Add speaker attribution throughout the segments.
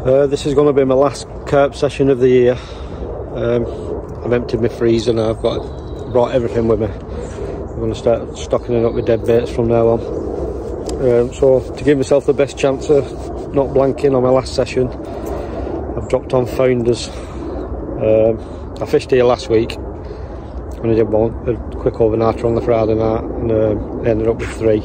Speaker 1: This is going to be my last carp session of the year. I've emptied my freezer now. I've brought everything with me. I'm going to start stocking it up with dead baits from now on. So to give myself the best chance of not blanking on my last session, I've dropped on founders. I fished here last week and I did a quick overnighter on the Friday night and ended up with 3.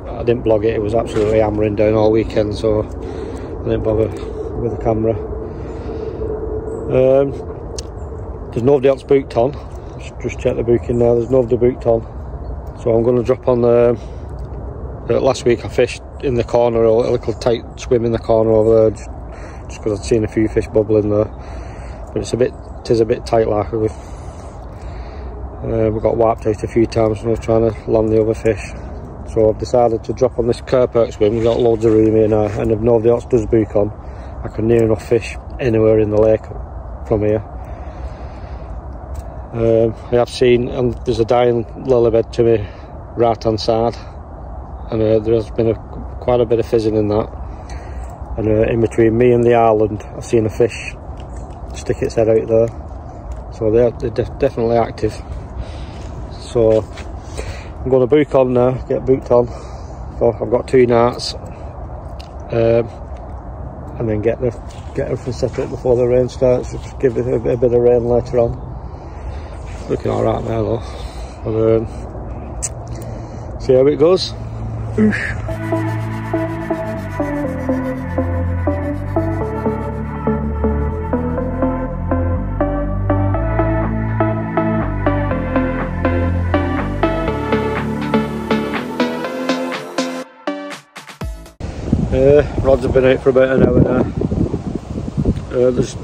Speaker 1: I didn't blog it, it was absolutely hammering down all weekend, so I didn't bother with the camera. There's nobody else booked on. Just check the booking now, there's nobody booked on. So I'm going to drop on last week I fished in the corner, a little tight swim in the corner over there, just because I'd seen a few fish bubbling there. But it is a bit tight like we got wiped out a few times when I was trying to land the other fish. So I've decided to drop on this carp swim. We've got loads of room here now, and if nobody else does book on, I can near enough fish anywhere in the lake from here. I have seen, and there's a dying lilybed to me right hand side, and there has been quite a bit of fizzing in that. And in between me and the island, I've seen a fish stick its head out there, so they're definitely active. So I'm going to book on now, get booked on. So I've got 2 nights, and then get everything set up before the rain starts. Just give it a bit of rain later on. Looking all right now though. But, see how it goes. Rods have been out for about an hour now. It was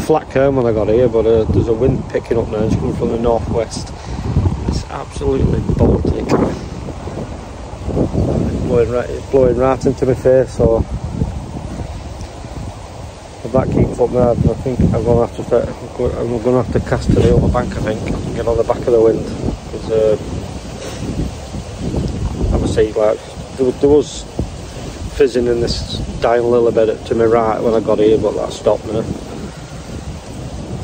Speaker 1: flat calm when I got here, but there's a wind picking up now. It's coming from the northwest. It's absolutely Baltic. It's blowing right into my face. So if that keeps up now, I think I'm going to have to cast to the other bank. I think and get on the back of the wind, because obviously, like there was fizzing in this dying lilybed to my right when I got here, but that stopped now.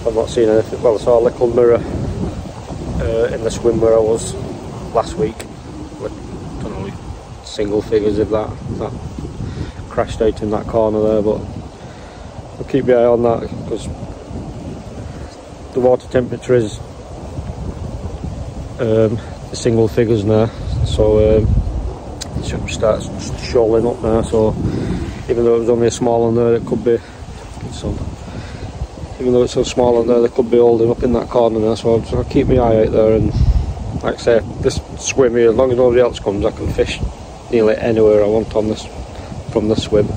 Speaker 1: I've not seen anything. Well, I saw a little mirror in the swim where I was last week. I don't know, single figures if that crashed out in that corner there, but I'll keep my eye on that because the water temperature is the single figures now, so it should start shoaling up now. So even though it was only a small one there, it could be even though it's so small on there, they could be holding up in that corner now. So I'll keep my eye out there, and like I say, this swim here, as long as nobody else comes, I can fish nearly anywhere I want on this from the swim.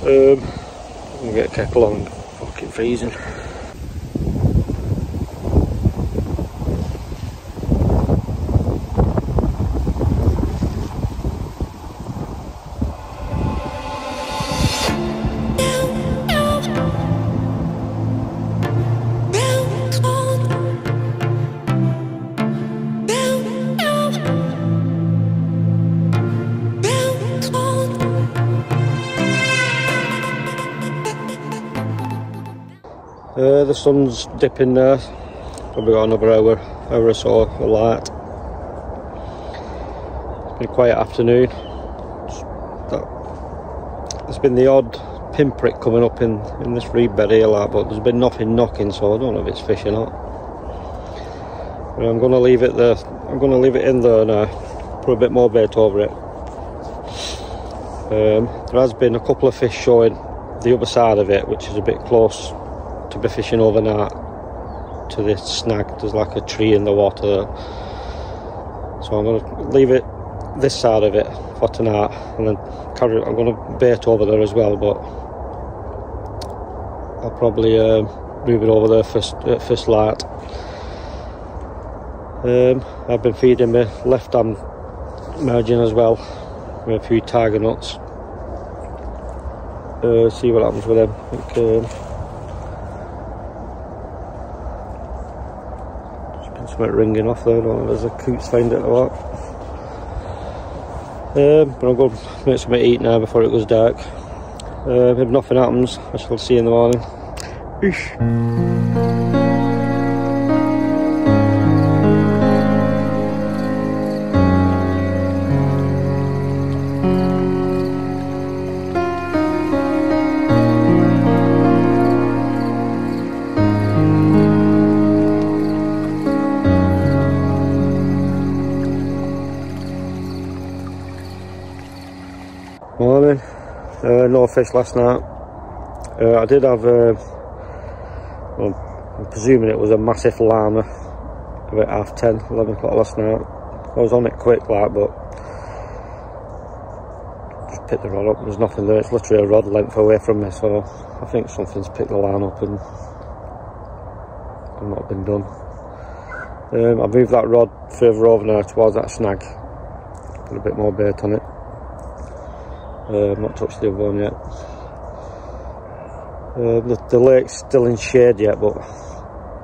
Speaker 1: I'm gonna get a kettle on, fucking freezing. The sun's dipping now, probably got another hour or so of light. It's been a quiet afternoon. There's been the odd pinprick coming up in this reed bed here, like, but there's been nothing knocking, so I don't know if it's fish or not. But I'm going to leave it there. I'm going to leave it in there now, put a bit more bait over it. There has been a couple of fish showing the other side of it, which is a bit close to be fishing overnight to this snag. There's like a tree in the water there, so I'm going to leave it this side of it for tonight, and then I'm going to bait over there as well, but I'll probably move it over there first light. I've been feeding my left hand margin as well with a few tiger nuts. See what happens with them. I think, there's been something ringing off there. I don't know, there's a coots found it or what. But I'll go make something to eat now before it goes dark. If nothing happens, I shall see you in the morning. Ish. Morning. No fish last night. I did have, well, I'm presuming it was a massive llama about 10:30, 11 o'clock last night. I was on it quick like, but just picked the rod up. There's nothing there. It's literally a rod length away from me, so I think something's picked the line up and not been done. I moved that rod further over now towards that snag. Put a bit more bait on it. Not touched the other one yet. The lake's still in shade yet, but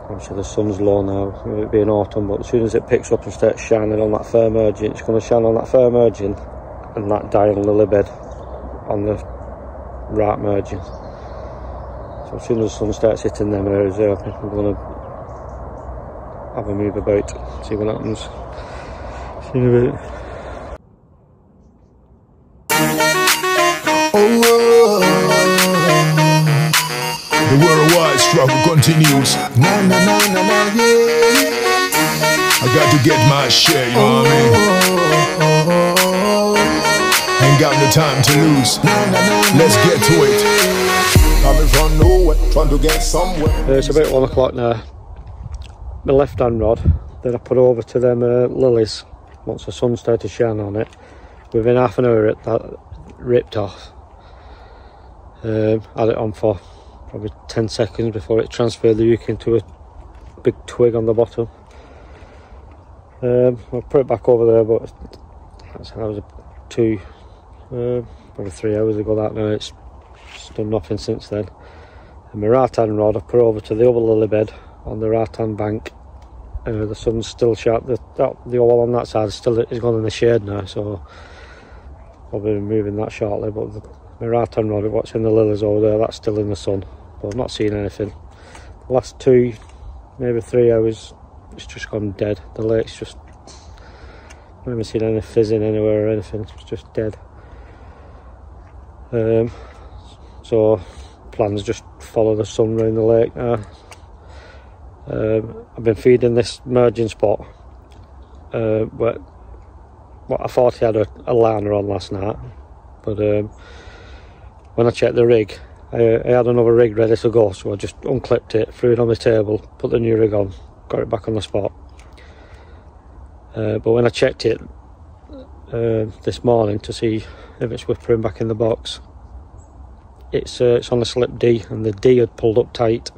Speaker 1: obviously the sun's low now, with it being autumn, but as soon as it picks up and starts shining on that fair margin, it's going to shine on that fair margin and that dying lily bed on the right margin. So as soon as the sun starts hitting them areas there, I think I'm going to have a move about, see what happens. See you in a bit.
Speaker 2: The worldwide struggle continues. Na na na na na, yeah. I got to get my share, you know what I mean? Ain't got no time to lose. Let's get to it. Coming from nowhere, trying to get somewhere.
Speaker 1: It's about 1 o'clock now. My left hand rod, then I put over to them lilies. Once the sun started to shine on it, within half an hour that ripped off. Had it on for probably 10 seconds before it transferred the hook into a big twig on the bottom. I'll put it back over there, but that was probably 3 hours ago that now. It's done nothing since then. And my right hand rod I put over to the other lily bed on the right hand bank. The sun's still sharp. The hole on that side is gone in the shade now, so I'll be moving that shortly. But my right hand rod, what's in the lilies over there, that's still in the sun, but I've not seen anything. The last 2, maybe 3 hours, it's just gone dead. The lake's just, I haven't seen any fizzing anywhere or anything, it's just dead. So plans just follow the sun around the lake now. I've been feeding this merging spot, what I thought he had a liner on last night, but when I checked the rig, I had another rig ready to go, so I just unclipped it, threw it on the table, put the new rig on, got it back on the spot. But when I checked it this morning to see if it's whippering back in the box, it's on a slip D, and the D had pulled up tight.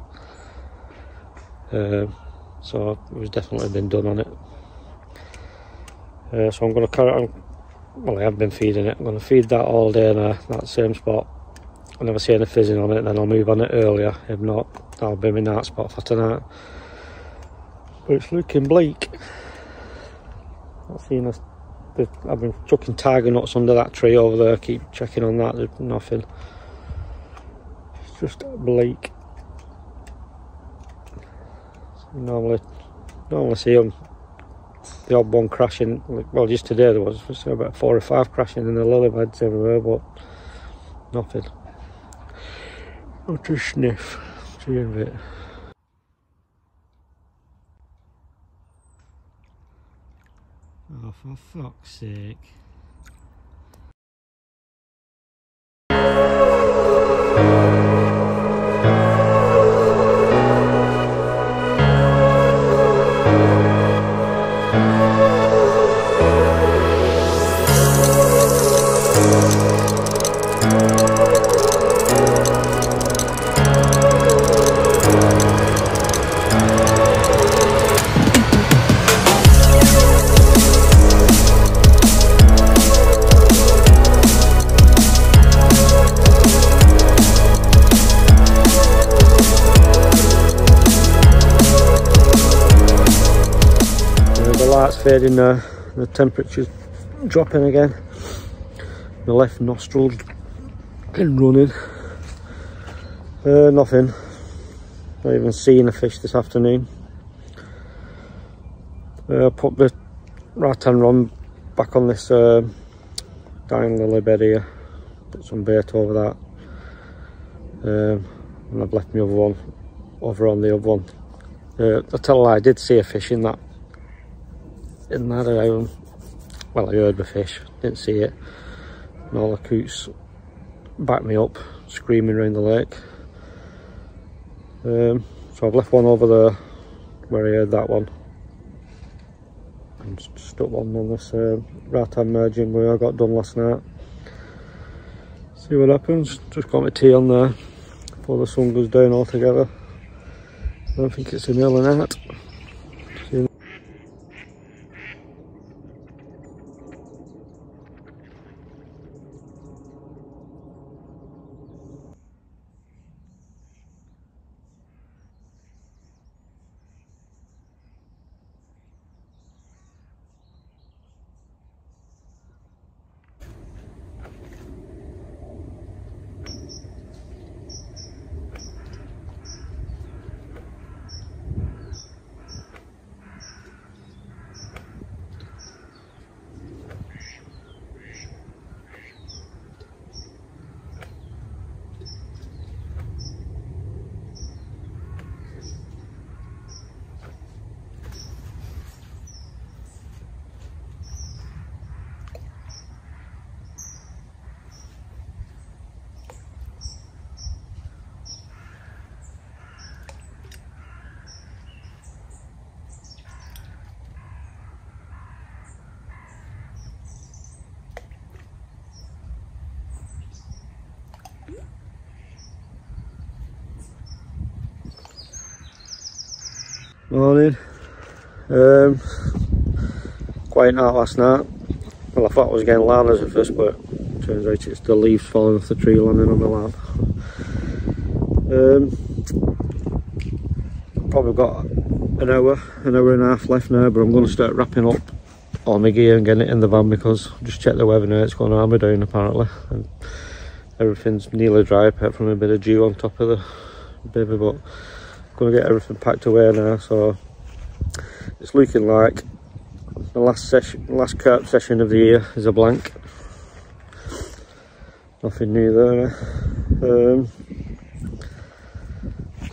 Speaker 1: So it was definitely been done on it. So I'm going to carry on. Well, I have been feeding it. I'm going to feed that all day now, that same spot. I never see any fizzing on it, then I'll move on it earlier. If not, that'll be my night spot for tonight. But it's looking bleak. I've been chucking tiger nuts under that tree over there. Keep checking on that. There's nothing. It's just bleak. Normally see them, the odd one crashing. Well, just today there was about 4 or 5 crashing in the lily beds everywhere, but nothing. Not a sniff. See you in a bit. Oh, for fuck's sake. The light's fading now, the temperature's dropping again. my left nostril and running. Nothing. Not even seen a fish this afternoon. Put the rattan rod back on this dying lily bed here. Put some bait over that. And I've left my other one over on the other one. I tell a lie, I did see a fish in that. Well, I heard the fish, didn't see it. And all the coots backed me up, screaming around the lake. So I've left one over there where I heard that one. And stuck one on this rattan merging where I got done last night. See what happens. Just got my tea on there before the sun goes down altogether. I don't think it's an early night. Morning. Quiet night last night. Well, I thought I was getting ladders at first, but turns out it's the leaves falling off the tree landing on my lap. Probably got an hour and a half left now, but I'm going to start wrapping up all my gear and getting it in the van because I just checked the weather now, it's going to hammer down apparently. And everything's nearly dry apart from a bit of dew on top of the baby, but going to get everything packed away now, so it's looking like the last carp session of the year is a blank. Nothing new there. So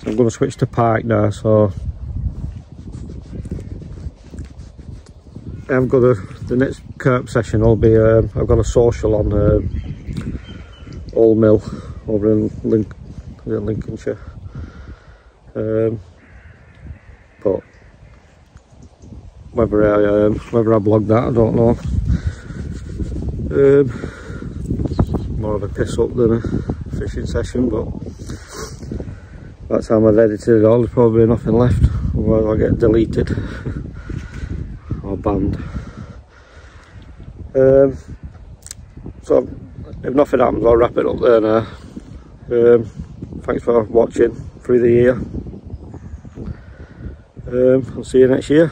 Speaker 1: I'm going to switch to pike now, so I've got the next carp session will be I've got a social on Old Mill over in Lincolnshire. But whether I blog that, I don't know. More of a piss up than a fishing session, but by the time I've edited it all, there's probably nothing left. Otherwise I'll get deleted or banned. So if nothing happens, I'll wrap it up there now. Thanks for watching through the year. I'll see you next year.